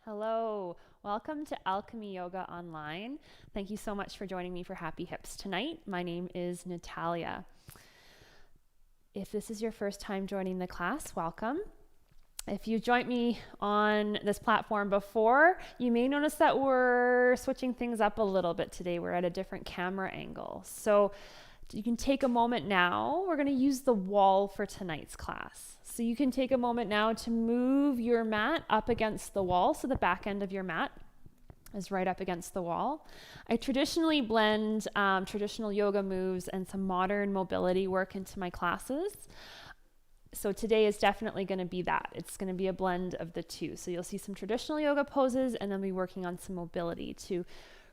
Hello, welcome to Alchemy Yoga Online. Thank you so much for joining me for Happy Hips tonight. My name is Natalia. If this is your first time joining the class, welcome. If you joined me on this platform before, you may notice that we're switching things up a little bit today. We're at a different camera angle. So you can take a moment now. We're going to use the wall for tonight's class. So you can take a moment now to move your mat up against the wall. So the back end of your mat is right up against the wall. I traditionally blend traditional yoga moves and some modern mobility work into my classes. So today is definitely going to be that. It's going to be a blend of the two. So you'll see some traditional yoga poses and then be working on some mobility to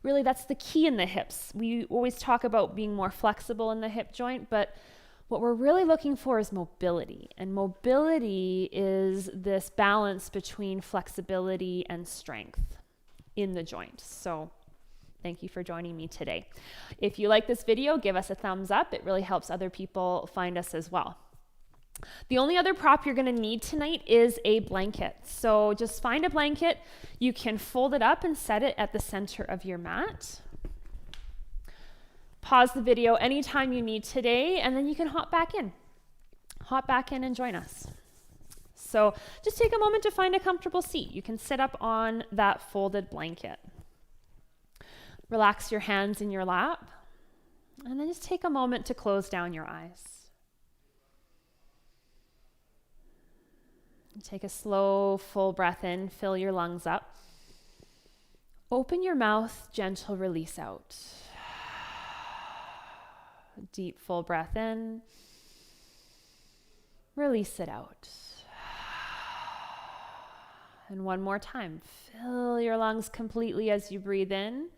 really, that's the key in the hips. We always talk about being more flexible in the hip joint, but what we're really looking for is mobility. And mobility is this balance between flexibility and strength in the joint. So thank you for joining me today. If you like this video, give us a thumbs up. It really helps other people find us as well. The only other prop you're going to need tonight is a blanket. So just find a blanket. You can fold it up and set it at the center of your mat. Pause the video anytime you need today, and then you can hop back in. Hop back in and join us. So just take a moment to find a comfortable seat. You can sit up on that folded blanket. Relax your hands in your lap, and then just take a moment to close down your eyes. Take a slow, full breath in, fill your lungs up. Open your mouth, gentle release out. Deep, full breath in. Release it out. And one more time, fill your lungs completely as you breathe in.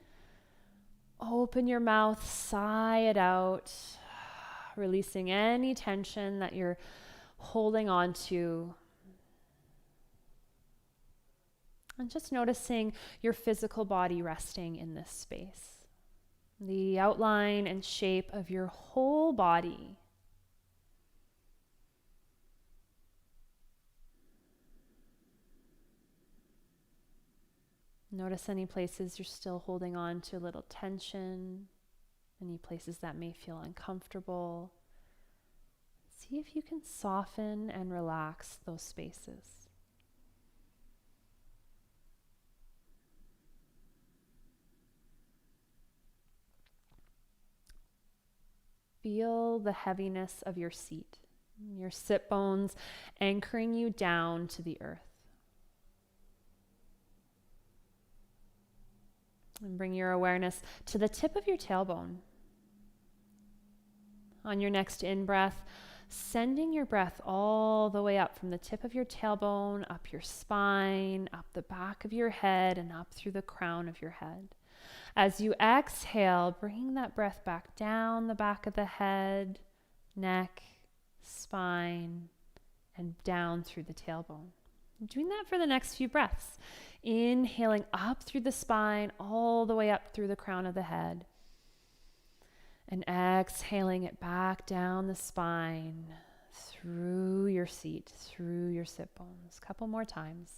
Open your mouth, sigh it out, releasing any tension that you're holding on to. And just noticing your physical body resting in this space. The outline and shape of your whole body. Notice any places you're still holding on to a little tension, any places that may feel uncomfortable. See if you can soften and relax those spaces. Feel the heaviness of your seat, your sit bones anchoring you down to the earth. And bring your awareness to the tip of your tailbone. On your next in-breath, sending your breath all the way up from the tip of your tailbone, up your spine, up the back of your head, and up through the crown of your head. As you exhale, bring that breath back down the back of the head, neck, spine, and down through the tailbone. Doing that for the next few breaths. Inhaling up through the spine, all the way up through the crown of the head. And exhaling it back down the spine, through your seat, through your sit bones. A couple more times.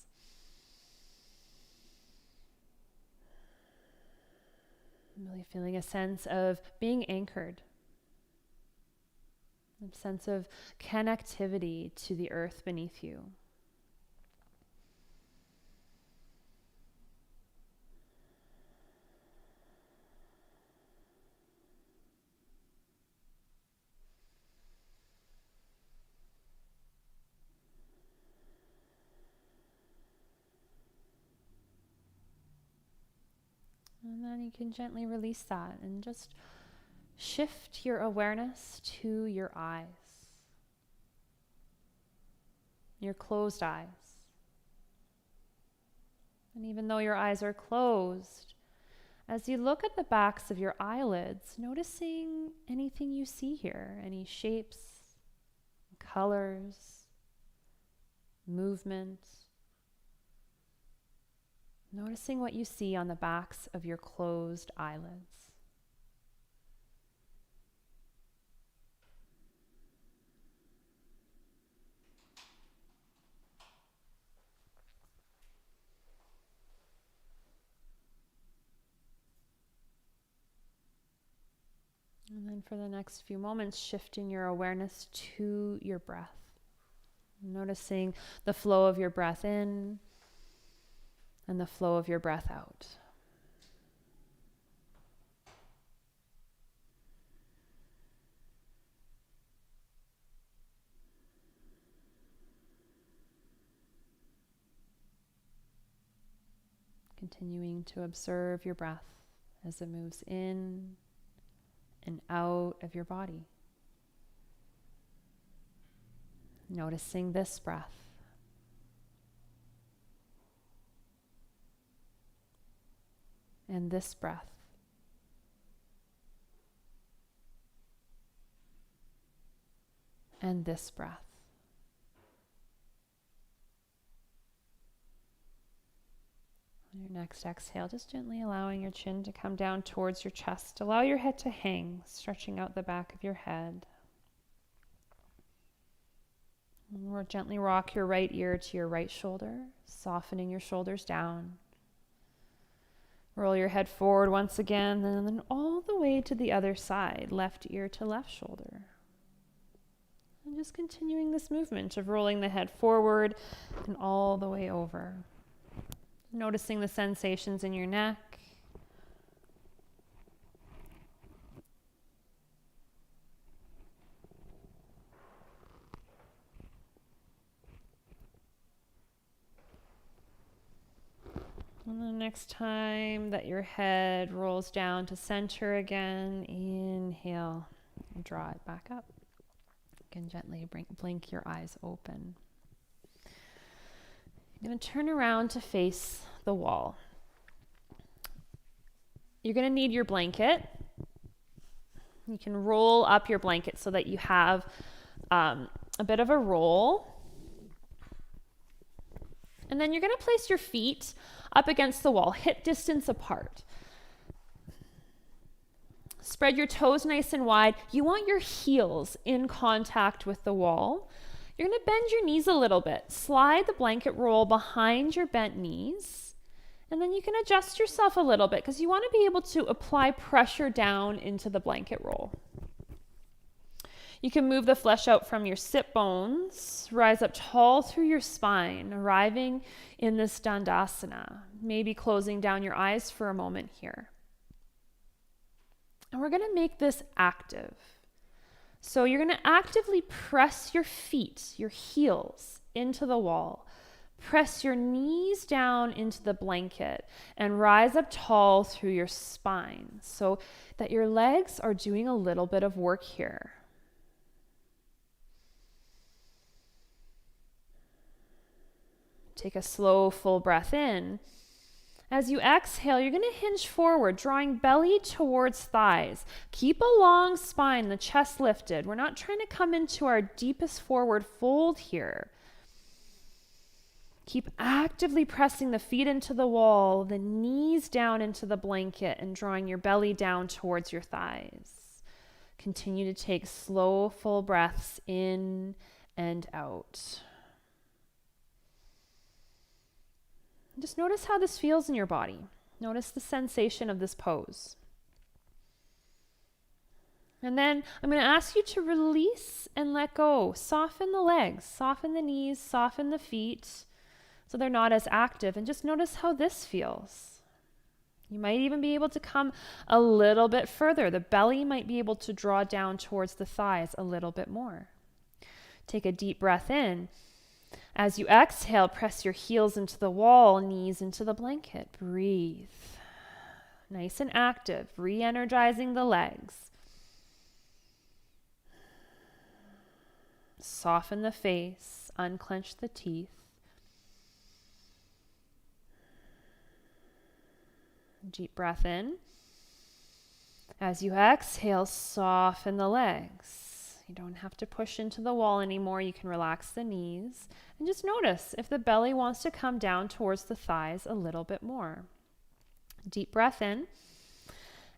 Really feeling a sense of being anchored. A sense of connectivity to the earth beneath you. And then you can gently release that and just shift your awareness to your eyes, your closed eyes. And even though your eyes are closed, as you look at the backs of your eyelids, noticing anything you see here, any shapes, colors, movement. Noticing what you see on the backs of your closed eyelids. And then for the next few moments, shifting your awareness to your breath. Noticing the flow of your breath in and the flow of your breath out. Continuing to observe your breath as it moves in and out of your body. Noticing this breath. And this breath. And this breath. On your next exhale, just gently allowing your chin to come down towards your chest. Allow your head to hang, stretching out the back of your head. And gently rock your right ear to your right shoulder, softening your shoulders down. Roll your head forward once again, and then all the way to the other side, left ear to left shoulder. And just continuing this movement of rolling the head forward and all the way over. Noticing the sensations in your neck. And the next time that your head rolls down to center again, inhale and draw it back up. You can gently blink your eyes open. You're going to turn around to face the wall. You're going to need your blanket. You can roll up your blanket so that you have a bit of a roll. And then you're going to place your feet up against the wall, hip distance apart. Spread your toes nice and wide. You want your heels in contact with the wall. You're going to bend your knees a little bit. Slide the blanket roll behind your bent knees. And then you can adjust yourself a little bit because you want to be able to apply pressure down into the blanket roll. You can move the flesh out from your sit bones, rise up tall through your spine, arriving in this Dandasana, maybe closing down your eyes for a moment here. And we're going to make this active. So you're going to actively press your feet, your heels, into the wall. Press your knees down into the blanket and rise up tall through your spine so that your legs are doing a little bit of work here. Take a slow, full breath in. As you exhale, you're going to hinge forward, drawing belly towards thighs. Keep a long spine, the chest lifted. We're not trying to come into our deepest forward fold here. Keep actively pressing the feet into the wall, the knees down into the blanket, and drawing your belly down towards your thighs. Continue to take slow, full breaths in and out. Just notice how this feels in your body. Notice the sensation of this pose. And then I'm going to ask you to release and let go. Soften the legs, soften the knees, soften the feet so they're not as active. And just notice how this feels. You might even be able to come a little bit further. The belly might be able to draw down towards the thighs a little bit more. Take a deep breath in. As you exhale, press your heels into the wall, knees into the blanket. Breathe. Nice and active, re-energizing the legs. Soften the face, unclench the teeth. Deep breath in. As you exhale, soften the legs. You don't have to push into the wall anymore. You can relax the knees. And just notice if the belly wants to come down towards the thighs a little bit more. Deep breath in.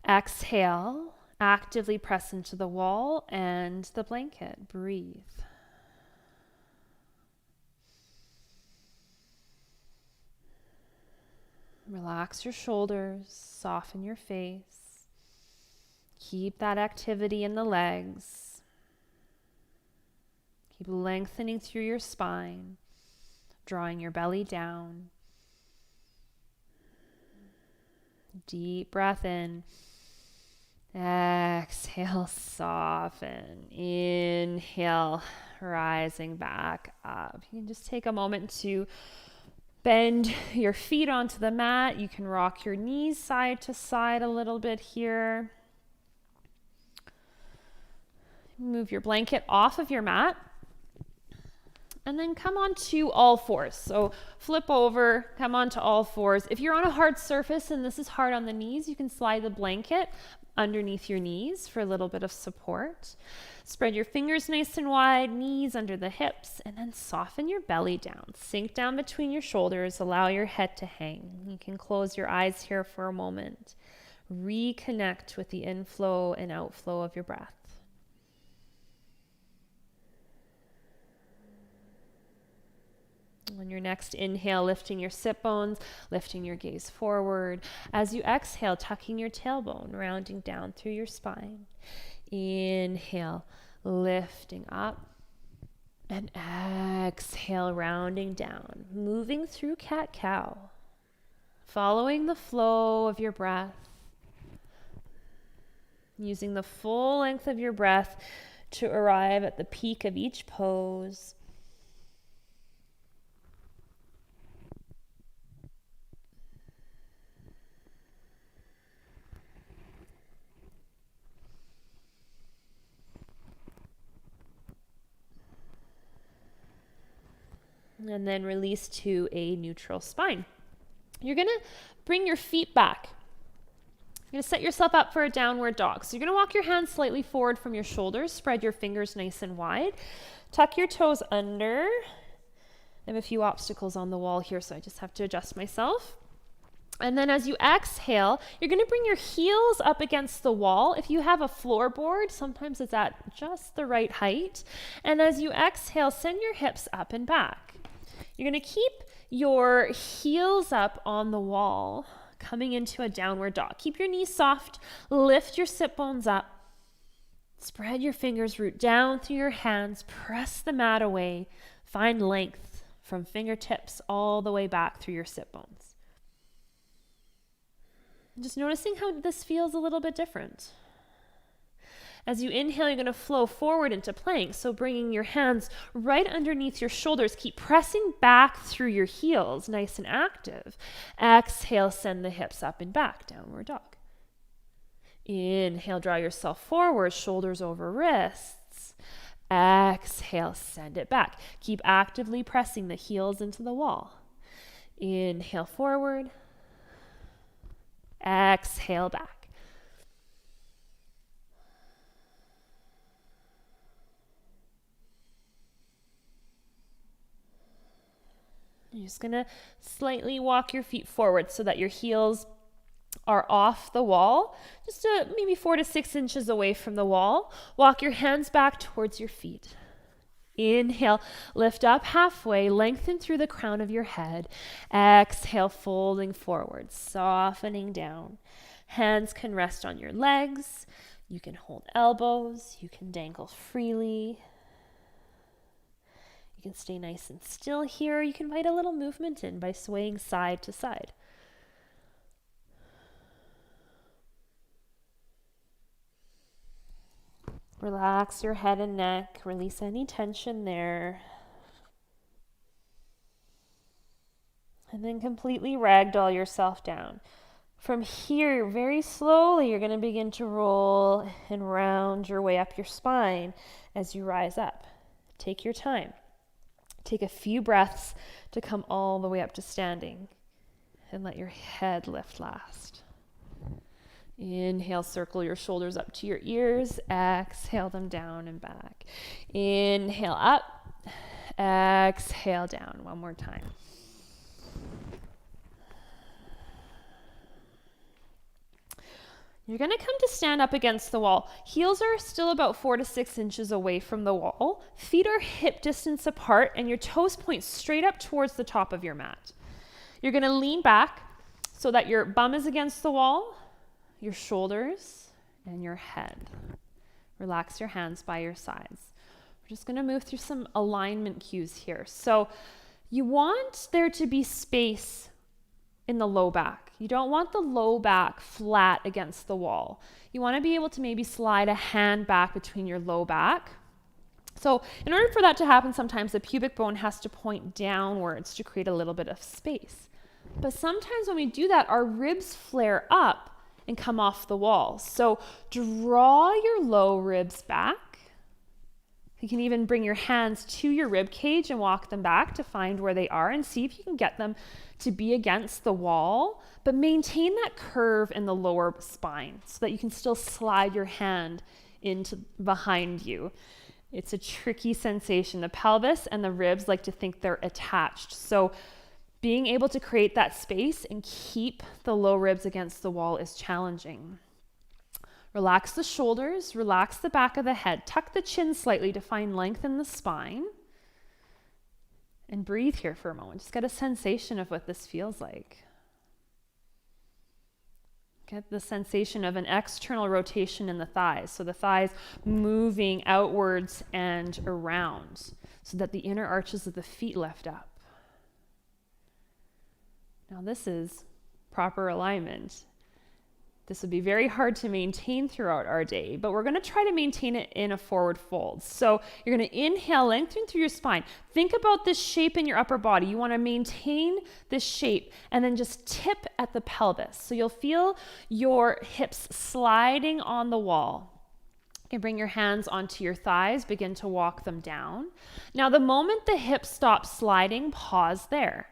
Exhale. Actively press into the wall and the blanket. Breathe. Relax your shoulders. Soften your face. Keep that activity in the legs. Keep lengthening through your spine, drawing your belly down. Deep breath in. Exhale, soften. Inhale, rising back up. You can just take a moment to bend your feet onto the mat. You can rock your knees side to side a little bit here. Move your blanket off of your mat. And then come onto all fours. So flip over, come onto all fours. If you're on a hard surface and this is hard on the knees, you can slide the blanket underneath your knees for a little bit of support. Spread your fingers nice and wide, knees under the hips, and then soften your belly down. Sink down between your shoulders, allow your head to hang. You can close your eyes here for a moment. Reconnect with the inflow and outflow of your breath. On your next inhale, lifting your sit bones, lifting your gaze forward. As you exhale, tucking your tailbone, rounding down through your spine. Inhale, lifting up. And exhale, rounding down, moving through cat-cow. Following the flow of your breath. Using the full length of your breath to arrive at the peak of each pose. And then release to a neutral spine. You're going to bring your feet back. You're going to set yourself up for a downward dog. So you're going to walk your hands slightly forward from your shoulders. Spread your fingers nice and wide. Tuck your toes under. I have a few obstacles on the wall here, so I just have to adjust myself. And then as you exhale, you're going to bring your heels up against the wall. If you have a floorboard, sometimes it's at just the right height. And as you exhale, send your hips up and back. You're going to keep your heels up on the wall, coming into a downward dog. Keep your knees soft, lift your sit bones up, spread your fingers, root down through your hands, press the mat away, find length from fingertips all the way back through your sit bones. Just noticing how this feels a little bit different. As you inhale, you're going to flow forward into plank. So bringing your hands right underneath your shoulders. Keep pressing back through your heels, nice and active. Exhale, send the hips up and back, downward dog. Inhale, draw yourself forward, shoulders over wrists. Exhale, send it back. Keep actively pressing the heels into the wall. Inhale, forward. Exhale, back. You're just going to slightly walk your feet forward so that your heels are off the wall, just maybe 4 to 6 inches away from the wall. Walk your hands back towards your feet. Inhale, lift up halfway, lengthen through the crown of your head. Exhale, folding forward, softening down. Hands can rest on your legs. You can hold elbows. You can dangle freely. You can stay nice and still here. You can invite a little movement in by swaying side to side. Relax your head and neck. Release any tension there. And then completely ragdoll yourself down. From here, very slowly, you're going to begin to roll and round your way up your spine as you rise up. Take your time. Take a few breaths to come all the way up to standing. And let your head lift last. Inhale, circle your shoulders up to your ears. Exhale them down and back. Inhale up. Exhale down. One more time. You're going to come to stand up against the wall. Heels are still about 4 to 6 inches away from the wall. Feet are hip distance apart, and your toes point straight up towards the top of your mat. You're going to lean back so that your bum is against the wall. Your shoulders and your head. Relax your hands by your sides. We're just going to move through some alignment cues here. So you want there to be space in the low back. You don't want the low back flat against the wall. You want to be able to maybe slide a hand back between your low back. So in order for that to happen, sometimes the pubic bone has to point downwards to create a little bit of space. But sometimes when we do that, our ribs flare up and come off the wall. So draw your low ribs back. You can even bring your hands to your rib cage and walk them back to find where they are and see if you can get them to be against the wall, but maintain that curve in the lower spine so that you can still slide your hand into behind you. It's a tricky sensation. The pelvis and the ribs like to think they're attached. So being able to create that space and keep the low ribs against the wall is challenging. Relax the shoulders, relax the back of the head, tuck the chin slightly to find length in the spine, and breathe here for a moment. Just get a sensation of what this feels like. Get the sensation of an external rotation in the thighs, so the thighs moving outwards and around, so that the inner arches of the feet lift up. Now this is proper alignment. This would be very hard to maintain throughout our day, but we're going to try to maintain it in a forward fold. So you're going to inhale, lengthen through your spine. Think about this shape in your upper body. You want to maintain this shape and then just tip at the pelvis. So you'll feel your hips sliding on the wall. You can bring your hands onto your thighs, begin to walk them down. Now, the moment the hips stop sliding, pause there.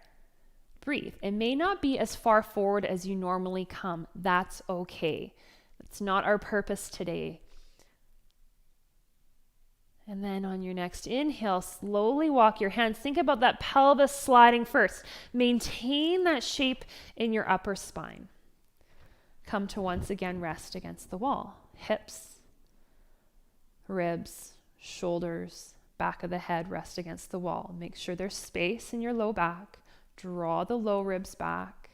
Breathe. It may not be as far forward as you normally come. That's okay. It's not our purpose today. And then on your next inhale, slowly walk your hands. Think about that pelvis sliding first. Maintain that shape in your upper spine. Come to once again rest against the wall. Hips, ribs, shoulders, back of the head rest against the wall. Make sure there's space in your low back. Draw the low ribs back.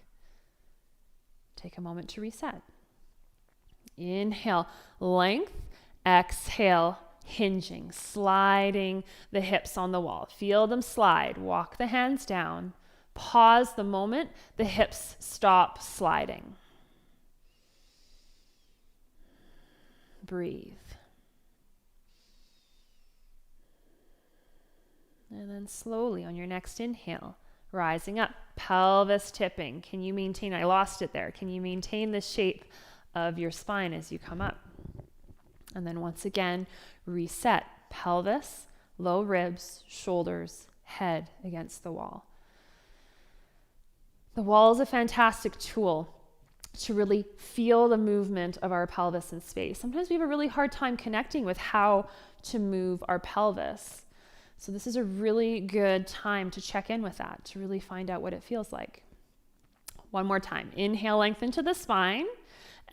Take a moment to reset. Inhale, length. Exhale, hinging, sliding the hips on the wall. Feel them slide. Walk the hands down. Pause the moment the hips stop sliding. Breathe. And then slowly on your next inhale, rising up, pelvis tipping. Can you maintain, I lost it there. Can you maintain the shape of your spine as you come up? And then once again, reset, pelvis, low ribs, shoulders, head against the wall. The wall is a fantastic tool to really feel the movement of our pelvis in space. Sometimes we have a really hard time connecting with how to move our pelvis. So this is a really good time to check in with that, to really find out what it feels like. One more time. Inhale, lengthen to the spine.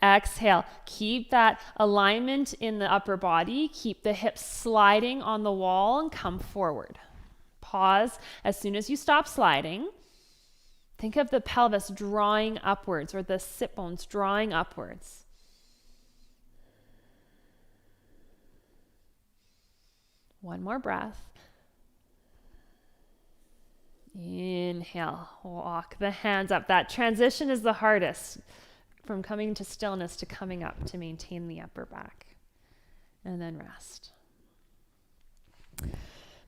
Exhale. Keep that alignment in the upper body. Keep the hips sliding on the wall and come forward. Pause as soon as you stop sliding. Think of the pelvis drawing upwards or the sit bones drawing upwards. One more breath. Inhale, walk the hands up. That transition is the hardest, from coming to stillness to coming up to maintain the upper back. And then rest.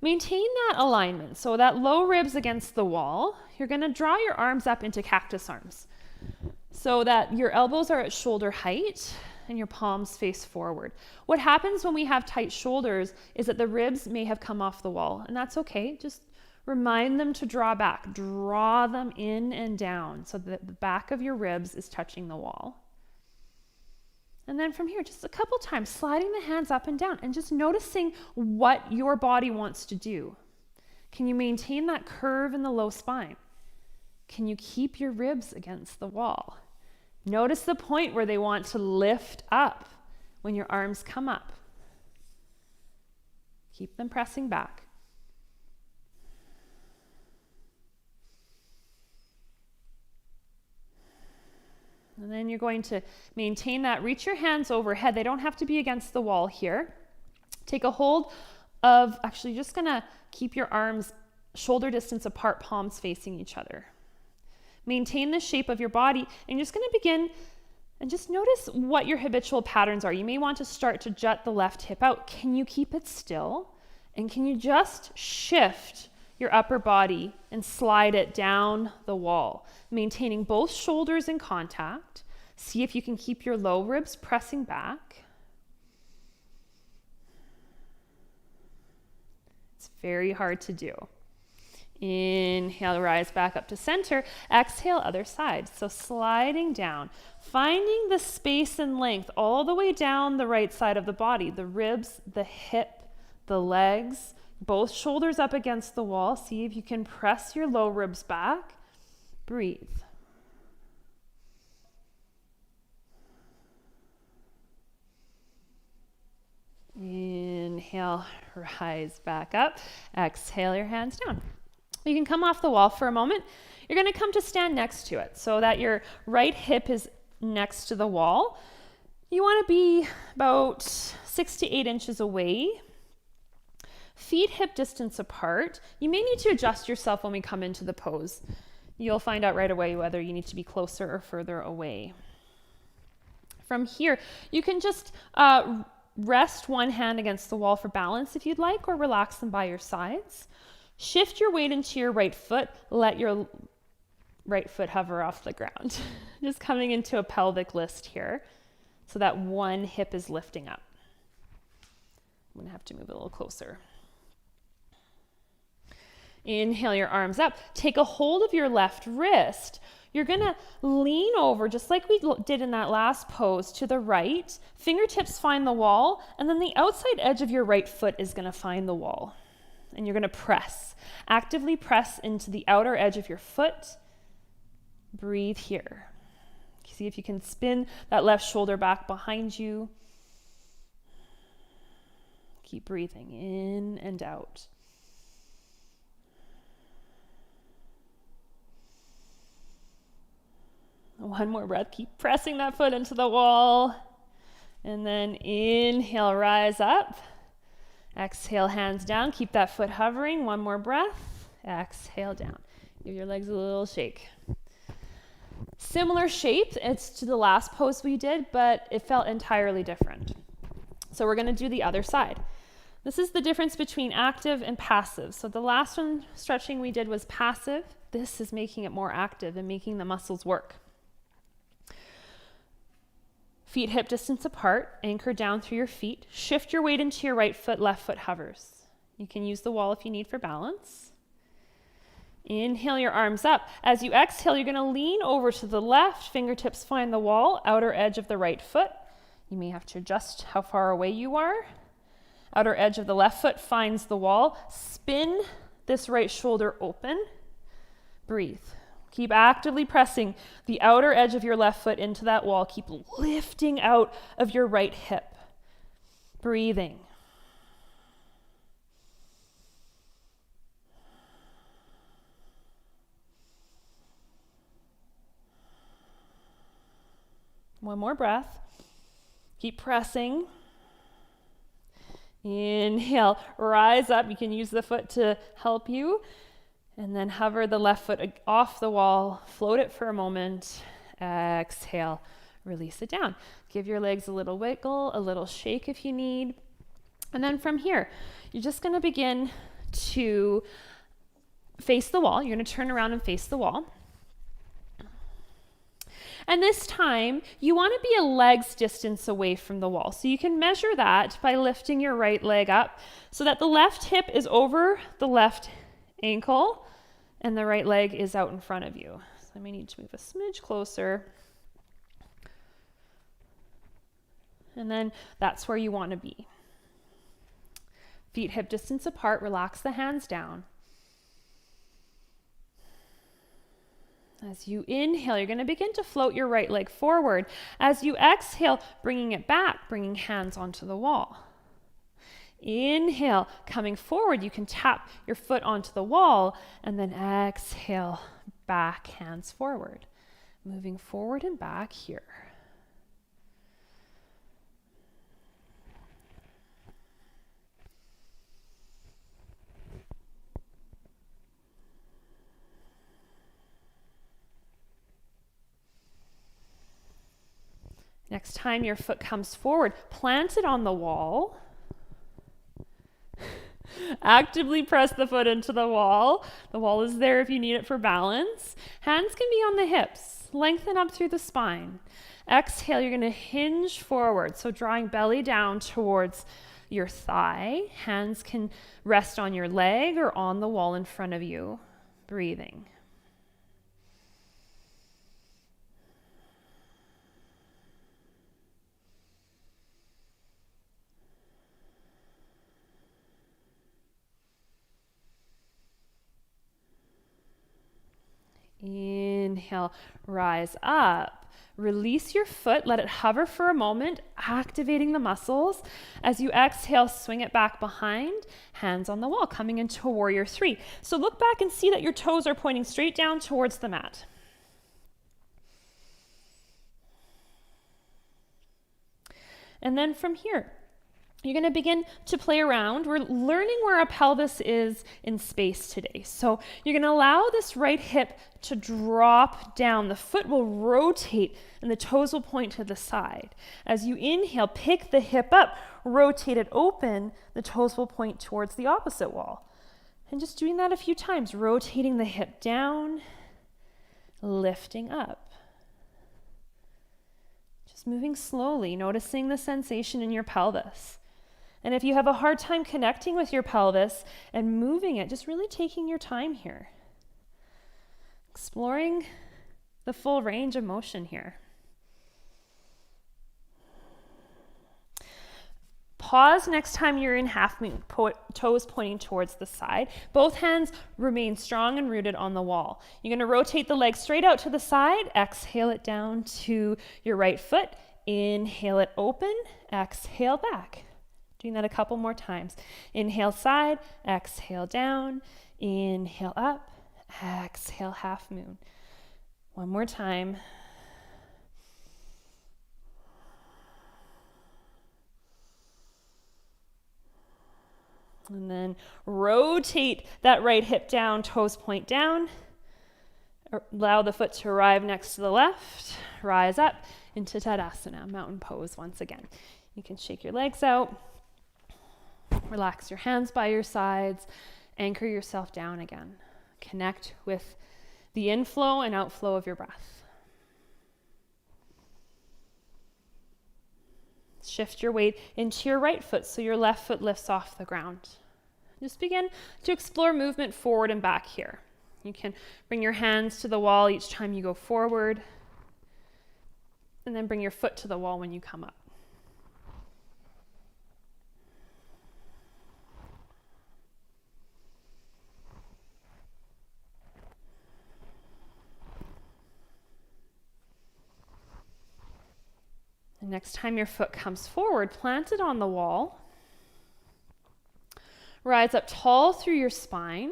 Maintain that alignment. So that low ribs against the wall, you're going to draw your arms up into cactus arms so that your elbows are at shoulder height and your palms face forward. What happens when we have tight shoulders is that the ribs may have come off the wall, and that's okay. Just remind them to draw back. Draw them in and down so that the back of your ribs is touching the wall. And then from here, just a couple times, sliding the hands up and down and just noticing what your body wants to do. Can you maintain that curve in the low spine? Can you keep your ribs against the wall? Notice the point where they want to lift up when your arms come up. Keep them pressing back. And then you're going to maintain that. Reach your hands overhead. They don't have to be against the wall here. Take a hold of, actually just gonna keep your arms shoulder distance apart, palms facing each other. Maintain the shape of your body, and you're just gonna begin and just notice what your habitual patterns are. You may want to start to jut the left hip out. Can you keep it still? And can you just shift your upper body and slide it down the wall, maintaining both shoulders in contact. See if you can keep your low ribs pressing back. It's very hard to do. Inhale, rise back up to center. Exhale, other side. So sliding down, finding the space and length all the way down the right side of the body, the ribs, the hip, the legs, both shoulders up against the wall. See if you can press your low ribs back. Breathe. Inhale, rise back up. Exhale, your hands down. You can come off the wall for a moment. You're going to come to stand next to it so that your right hip is next to the wall. You want to be about 6 to 8 inches away. Feet hip distance apart. You may need to adjust yourself when we come into the pose. You'll find out right away whether you need to be closer or further away. From here, you can just rest one hand against the wall for balance if you'd like, or relax them by your sides. Shift your weight into your right foot. Let your right foot hover off the ground. Just coming into a pelvic lift here so that one hip is lifting up. I'm gonna have to move a little closer. Inhale your arms up. Take a hold of your left wrist. You're gonna lean over, just like we did in that last pose, to the right. Fingertips find the wall, and then the outside edge of your right foot is gonna find the wall. And you're gonna press. Actively press into the outer edge of your foot. Breathe here. See if you can spin that left shoulder back behind you. Keep breathing in and out. One more breath. Keep pressing that foot into the wall. And then inhale, rise up. Exhale, hands down. Keep that foot hovering. One more breath. Exhale down. Give your legs a little shake. Similar shape. It's to the last pose we did, but it felt entirely different. So we're going to do the other side. This is the difference between active and passive. So the last one stretching we did was passive. This is making it more active and making the muscles work. Feet hip distance apart, anchor down through your feet. Shift your weight into your right foot, left foot hovers. You can use the wall if you need for balance. Inhale your arms up. As you exhale, you're going to lean over to the left. Fingertips find the wall, outer edge of the right foot. You may have to adjust how far away you are. Outer edge of the left foot finds the wall. Spin this right shoulder open. Breathe. Keep actively pressing the outer edge of your left foot into that wall. Keep lifting out of your right hip. Breathing. One more breath. Keep pressing. Inhale, rise up. You can use the foot to help you. And then hover the left foot off the wall, float it for a moment, exhale, release it down. Give your legs a little wiggle, a little shake if you need. And then from here, you're just gonna begin to face the wall. You're gonna turn around and face the wall. And this time, you wanna be a leg's distance away from the wall. So you can measure that by lifting your right leg up so that the left hip is over the left ankle and the right leg is out in front of you. So I may need to move a smidge closer. And then that's where you want to be. Feet hip distance apart, relax the hands down. As you inhale, you're going to begin to float your right leg forward. As you exhale, bringing it back, bringing hands onto the wall. Inhale, coming forward, you can tap your foot onto the wall, and then exhale, back, hands forward. moving forward and back here. Next time your foot comes forward, plant it on the wall. Actively press the foot into the wall. The wall is there if you need it for balance. Hands can be on the hips. Lengthen up through the spine. Exhale, you're going to hinge forward. So drawing belly down towards your thigh. Hands can rest on your leg or on the wall in front of you. Breathing. Inhale, rise up. Release your foot, let it hover for a moment, activating the muscles. As you exhale, swing it back behind, hands on the wall, coming into warrior three. So look back and see that your toes are pointing straight down towards the mat. And then from here, you're going to begin to play around. We're learning where our pelvis is in space today. So you're going to allow this right hip to drop down. The foot will rotate and the toes will point to the side. As you inhale, pick the hip up, rotate it open. The toes will point towards the opposite wall. And just doing that a few times, rotating the hip down, lifting up. Just moving slowly, noticing the sensation in your pelvis. And if you have a hard time connecting with your pelvis and moving it, just really taking your time here. Exploring the full range of motion here. Pause next time you're in half moon, toes pointing towards the side. Both hands remain strong and rooted on the wall. You're going to rotate the leg straight out to the side. Exhale it down to your right foot. Inhale it open. Exhale back. Doing that a couple more times. Inhale side, exhale down, inhale up, exhale half moon. One more time. And then rotate that right hip down, toes point down. Allow the foot to arrive next to the left. Rise up into Tadasana, mountain pose once again. You can shake your legs out. Relax your hands by your sides. Anchor yourself down again. Connect with the inflow and outflow of your breath. Shift your weight into your right foot so your left foot lifts off the ground. Just begin to explore movement forward and back here. You can bring your hands to the wall each time you go forward, and then bring your foot to the wall when you come up. And next time your foot comes forward, plant it on the wall. Rise up tall through your spine.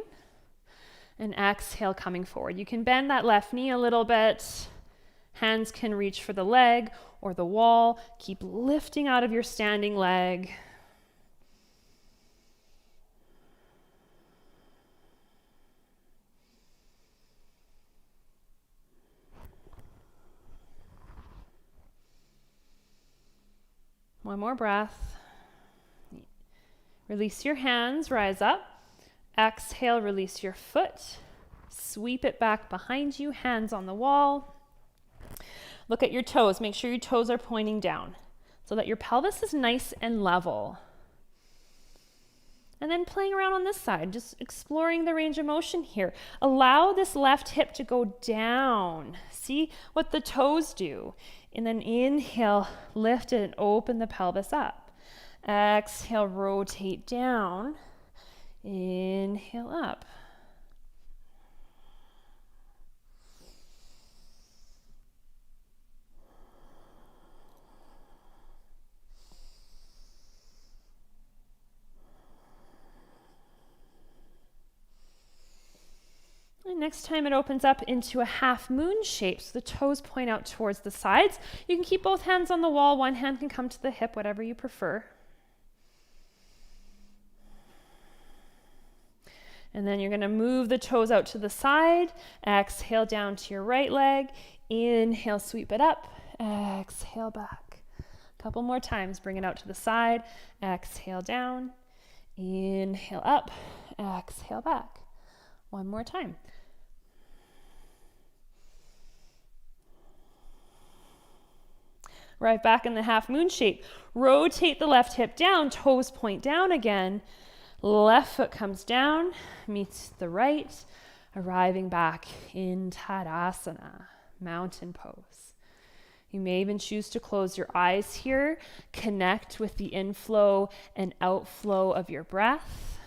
And exhale, coming forward. You can bend that left knee a little bit. Hands can reach for the leg or the wall. Keep lifting out of your standing leg. One more breath. Release your hands, rise up. Exhale, release your foot. Sweep it back behind you, hands on the wall. Look at your toes. Make sure your toes are pointing down so that your pelvis is nice and level. And then playing around on this side, just exploring the range of motion here. Allow this left hip to go down. See what the toes do. And then inhale, lift it and open the pelvis up. Exhale, rotate down. Inhale up. And Next time it opens up into a half moon shape, so the toes point out towards the sides. You can keep both hands on the wall. One hand can come to the hip, whatever you prefer. And then you're going to move the toes out to the side. Exhale down to your right leg. Inhale, sweep it up. Exhale back. A couple more times. Bring it out to the side. Exhale down. Inhale up. Exhale back. One more time. Right back in the half moon shape. Rotate the left hip down. Toes point down again. Left foot comes down, meets the right, arriving back in Tadasana, mountain pose. You may even choose to close your eyes here, connect with the inflow and outflow of your breath.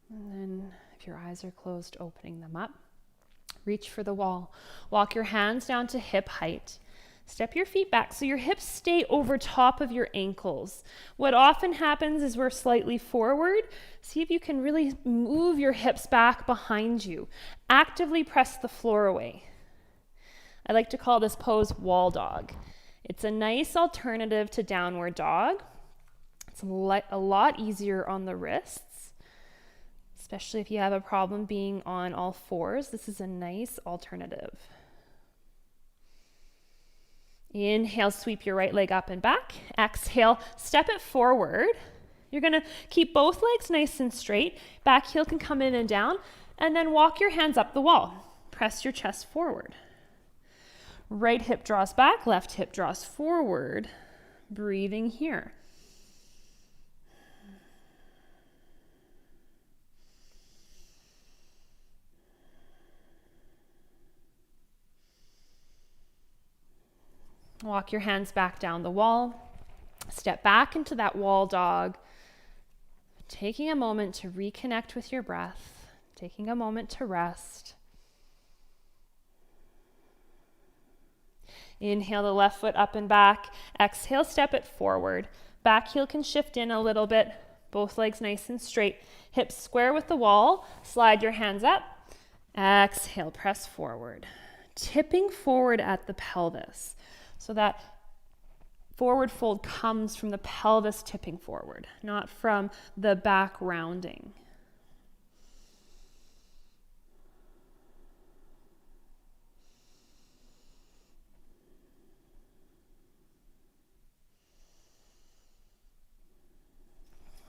And then if your eyes are closed, opening them up. Reach for the wall. Walk your hands down to hip height. Step your feet back so your hips stay over top of your ankles. What often happens is we're slightly forward. See if you can really move your hips back behind you. Actively press the floor away. I like to call this pose wall dog. It's a nice alternative to downward dog. It's a lot easier on the wrists. Especially if you have a problem being on all fours, this is a nice alternative. Inhale, sweep your right leg up and back. Exhale, step it forward. You're going to keep both legs nice and straight. Back heel can come in and down. And then walk your hands up the wall. Press your chest forward. Right hip draws back, left hip draws forward. Breathing here. Walk your hands back down the wall. Step back into that wall dog. Taking a moment to reconnect with your breath. Taking a moment to rest. Inhale the left foot up and back. Exhale, step it forward. Back heel can shift in a little bit. Both legs nice and straight. Hips square with the wall. Slide your hands up. Exhale, press forward. Tipping forward at the pelvis. So that forward fold comes from the pelvis tipping forward, not from the back rounding.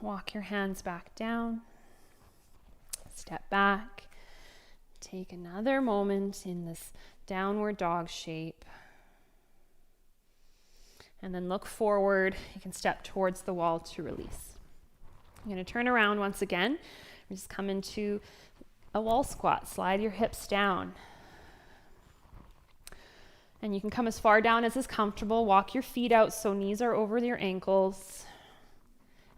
Walk your hands back down. Step back. Take another moment in this downward dog shape. And then look forward. You can step towards the wall to release. I'm going to turn around once again. Just come into a wall squat. Slide your hips down. And you can come as far down as is comfortable. Walk your feet out so knees are over your ankles.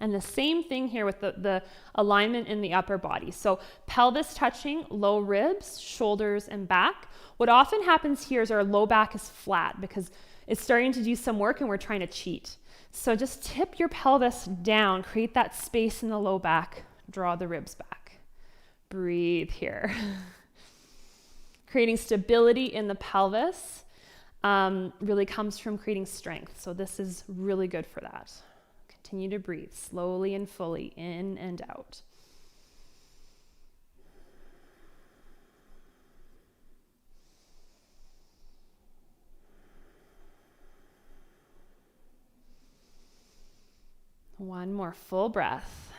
And the same thing here with the alignment in the upper body. So pelvis touching, low ribs, shoulders, and back. What often happens here is our low back is flat because it's starting to do some work and we're trying to cheat. So just tip your pelvis down, create that space in the low back, draw the ribs back. Breathe here. Creating stability in the pelvis really comes from creating strength. So this is really good for that. Continue to breathe slowly and fully in and out. One more full breath.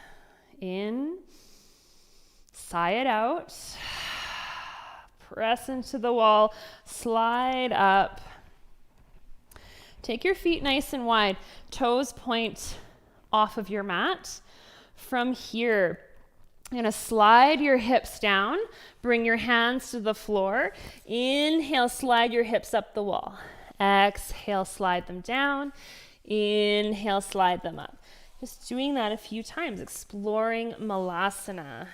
In, sigh it out. Press into the wall, slide up. Take your feet nice and wide. Toes point off of your mat. From here, you're going to slide your hips down. Bring your hands to the floor. Inhale, slide your hips up the wall. Exhale, slide them down. Inhale, slide them up. Just doing that a few times, exploring Malasana.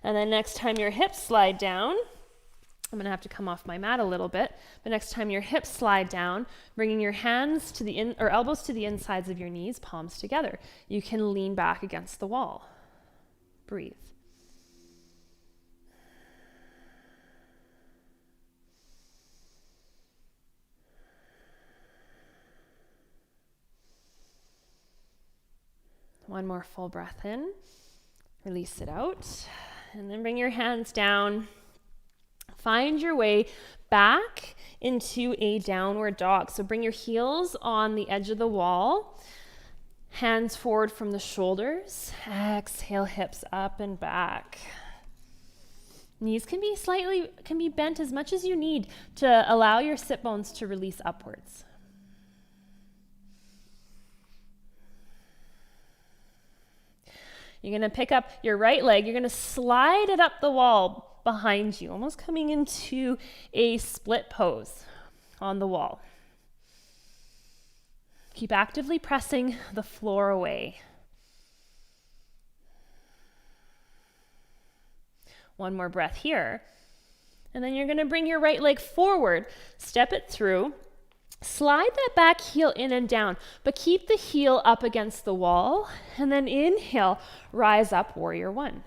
And then next time your hips slide down, I'm going to have to come off my mat a little bit, but next time your hips slide down, bringing your hands to the elbows to the insides of your knees, palms together. You can lean back against the wall. Breathe. One more full breath in. Release it out. And then bring your hands down. Find your way back into a downward dog. So bring your heels on the edge of the wall. Hands forward from the shoulders. Exhale, hips up and back. Knees can be bent as much as you need to allow your sit bones to release upwards. You're going to pick up your right leg. You're going to slide it up the wall behind you, almost coming into a split pose on the wall. Keep actively pressing the floor away. One more breath here. And then you're going to bring your right leg forward, step it through, slide that back heel in and down, but keep the heel up against the wall, and then inhale, rise up, warrior one.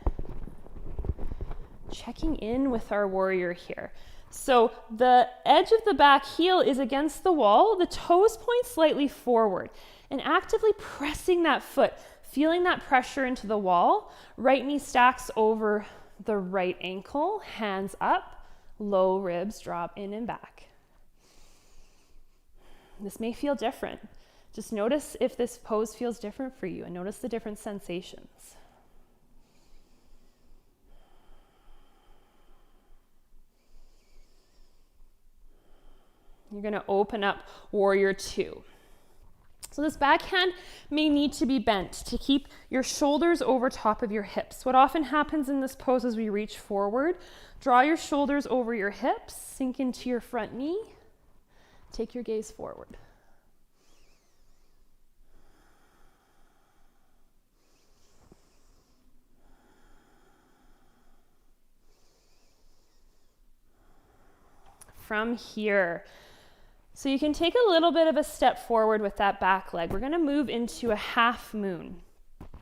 Checking in with our warrior here. So the edge of the back heel is against the wall, the toes point slightly forward, and actively pressing that foot, feeling that pressure into the wall. Right knee stacks over the right ankle, hands up, low ribs drop in and back. This may feel different. Just notice if this pose feels different for you and notice the different sensations. You're going to open up warrior two. So this backhand may need to be bent to keep your shoulders over top of your hips. What often happens in this pose is we reach forward, draw your shoulders over your hips, sink into your front knee, take your gaze forward. From here, so you can take a little bit of a step forward with that back leg. We're going to move into a half moon.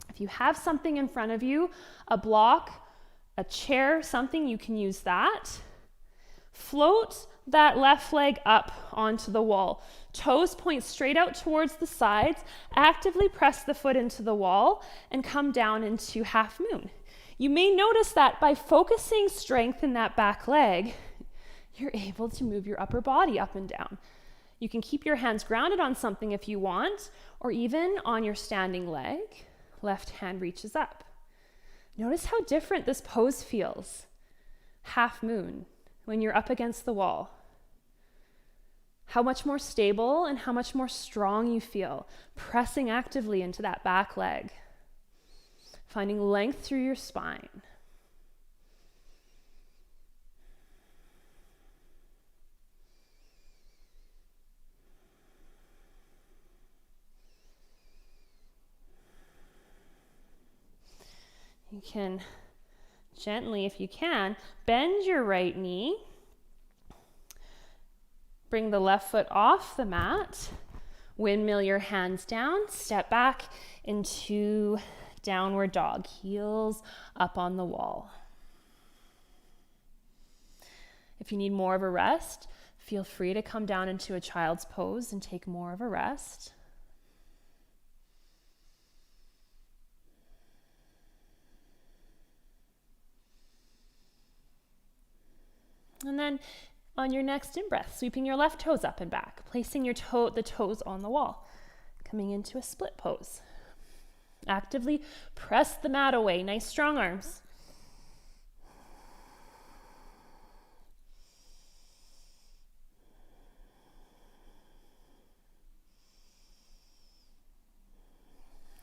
If you have something in front of you, a block, a chair, something, you can use that. Float that left leg up onto the wall. Toes point straight out towards the sides. Actively press the foot into the wall and come down into half moon. You may notice that by focusing strength in that back leg, you're able to move your upper body up and down. You can keep your hands grounded on something if you want, or even on your standing leg. Left hand reaches up. Notice how different this pose feels. Half moon, when you're up against the wall. How much more stable and how much more strong you feel, pressing actively into that back leg. Finding length through your spine. You can gently, if you can, bend your right knee. Bring the left foot off the mat. Windmill your hands down. Step back into downward dog. Heels up on the wall. If you need more of a rest, feel free to come down into a child's pose and take more of a rest. And then on your next in-breath, sweeping your left toes up and back, placing the toes on the wall, coming into a split pose. Actively press the mat away. Nice strong arms.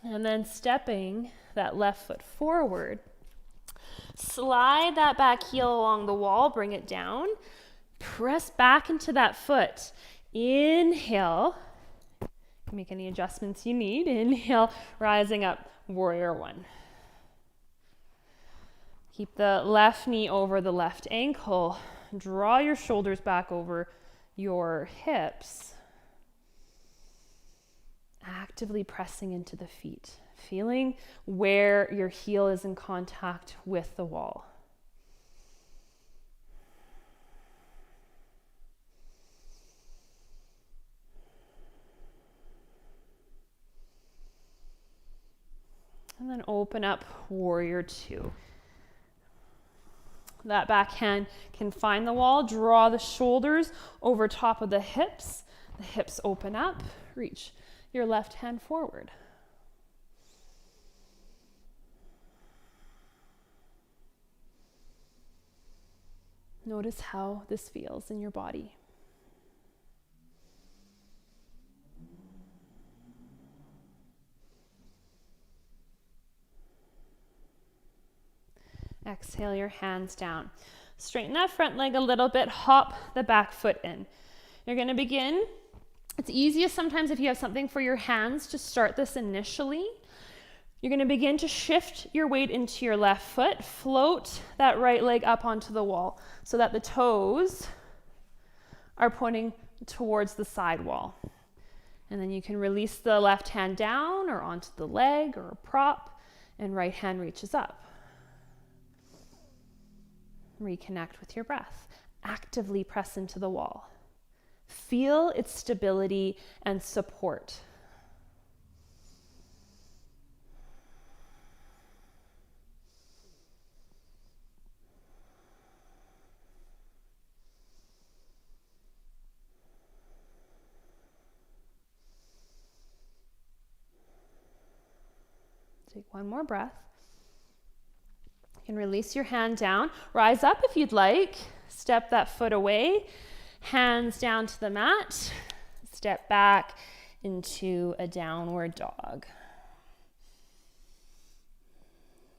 And then stepping that left foot forward. Slide that back heel along the wall, bring it down. Press back into that foot. Inhale. Make any adjustments you need. Inhale, rising up, warrior one. Keep the left knee over the left ankle. Draw your shoulders back over your hips. Actively pressing into the feet, feeling where your heel is in contact with the wall. And then open up warrior two. That back hand can find the wall. Draw the shoulders over top of the hips. The hips open up. Reach your left hand forward. Notice how this feels in your body. Exhale your hands down. Straighten that front leg a little bit. Hop the back foot in. You're going to begin. It's easiest sometimes if you have something for your hands to start this initially. You're going to begin to shift your weight into your left foot. Float that right leg up onto the wall so that the toes are pointing towards the side wall. And then you can release the left hand down or onto the leg or a prop, and right hand reaches up. Reconnect with your breath. Actively press into the wall. Feel its stability and support. Take one more breath. You can release your hand down. Rise up if you'd like. Step that foot away. Hands down to the mat. Step back into a downward dog.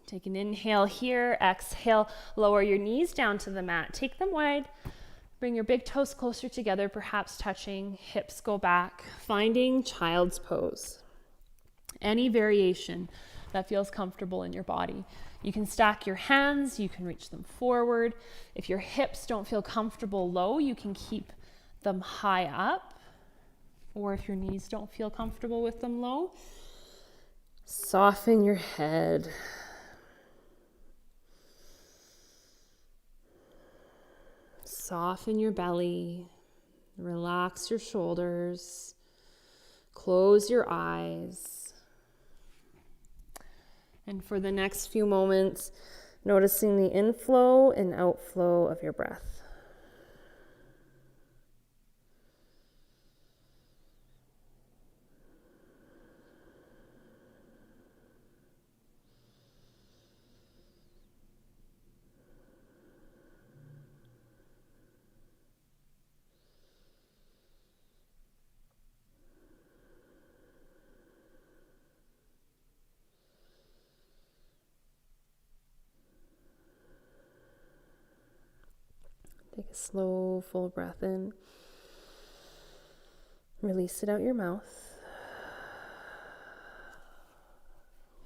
Take an inhale here. Exhale. Lower your knees down to the mat. Take them wide. Bring your big toes closer together, perhaps touching. Hips go back. Finding child's pose. Any variation that feels comfortable in your body. You can stack your hands, you can reach them forward. If your hips don't feel comfortable low, you can keep them high up. Or if your knees don't feel comfortable with them low, soften your head. Soften your belly. Relax your shoulders. Close your eyes. And for the next few moments, noticing the inflow and outflow of your breath. Take a slow, full breath in. Release it out your mouth.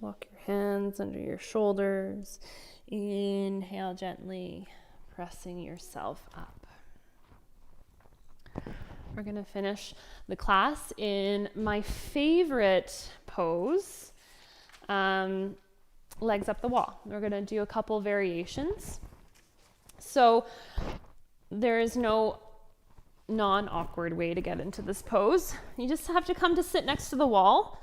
Walk your hands under your shoulders. Inhale gently, pressing yourself up. We're going to finish the class in my favorite pose, legs up the wall. We're going to do a couple variations. So there is no non-awkward way to get into this pose. You just have to come to sit next to the wall.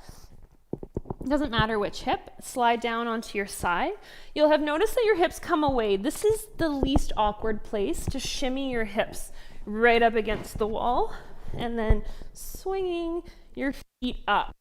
It doesn't matter which hip. Slide down onto your side. You'll have noticed that your hips come away. This is the least awkward place to shimmy your hips right up against the wall, and then swinging your feet up.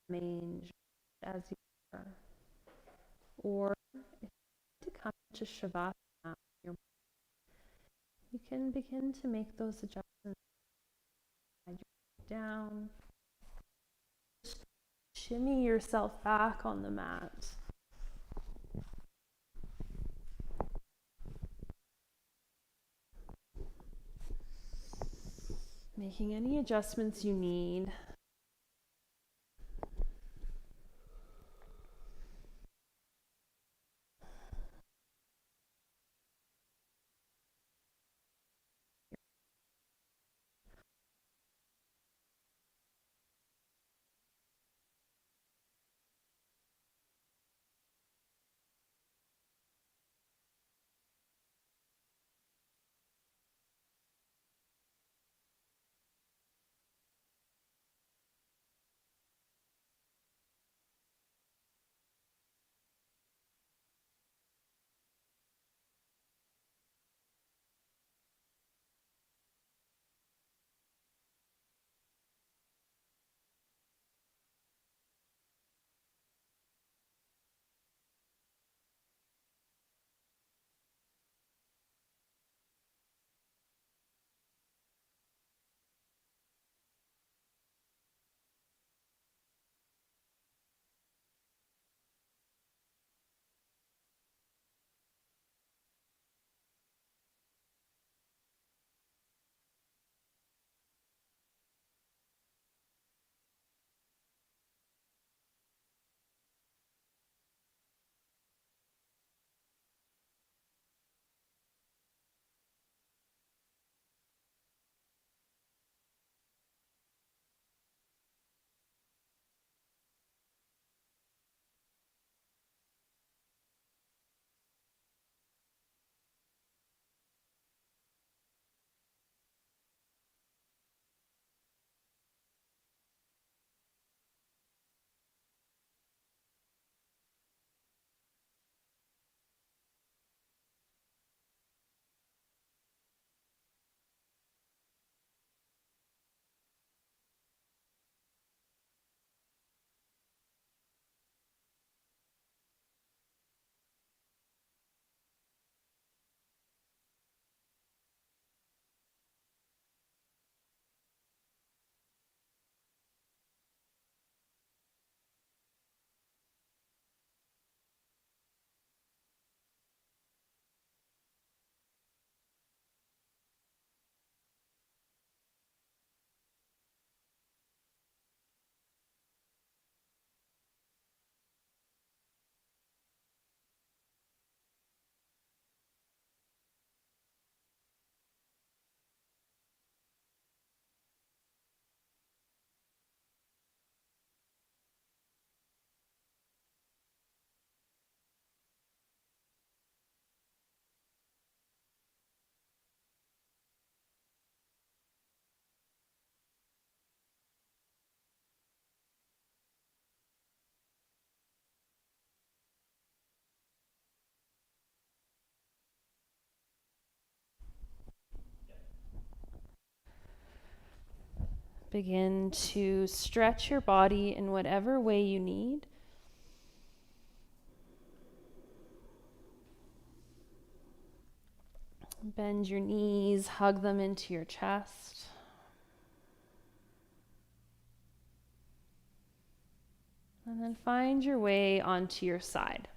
mange as you are. Or if you need to come to Shavasana, you can begin to make those adjustments. Down. Shimmy yourself back on the mat. Making any adjustments you need. Begin to stretch your body in whatever way you need. Bend your knees, hug them into your chest. And then find your way onto your side.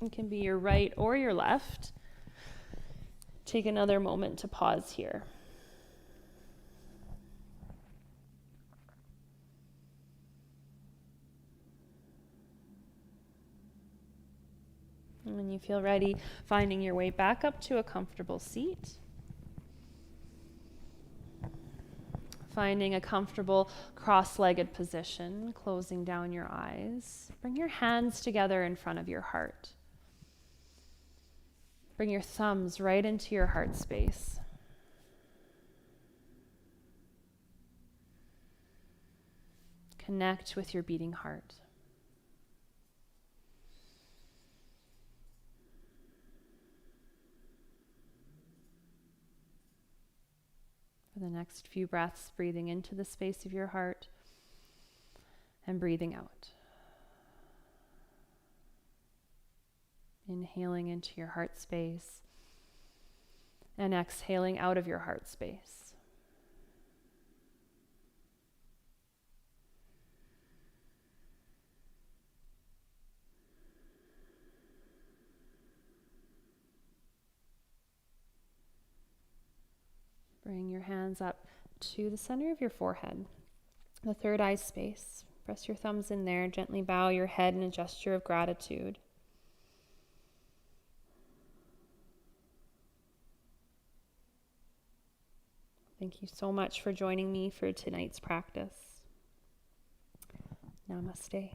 It can be your right or your left. Take another moment to pause here. And when you feel ready, finding your way back up to a comfortable seat. Finding a comfortable cross-legged position, closing down your eyes. Bring your hands together in front of your heart. Bring your thumbs right into your heart space. Connect with your beating heart. For the next few breaths, breathing into the space of your heart and breathing out. Inhaling into your heart space and exhaling out of your heart space. Bring your hands up to the center of your forehead, the third eye space. Press your thumbs in there. Gently bow your head in a gesture of gratitude. Thank you so much for joining me for tonight's practice. Namaste.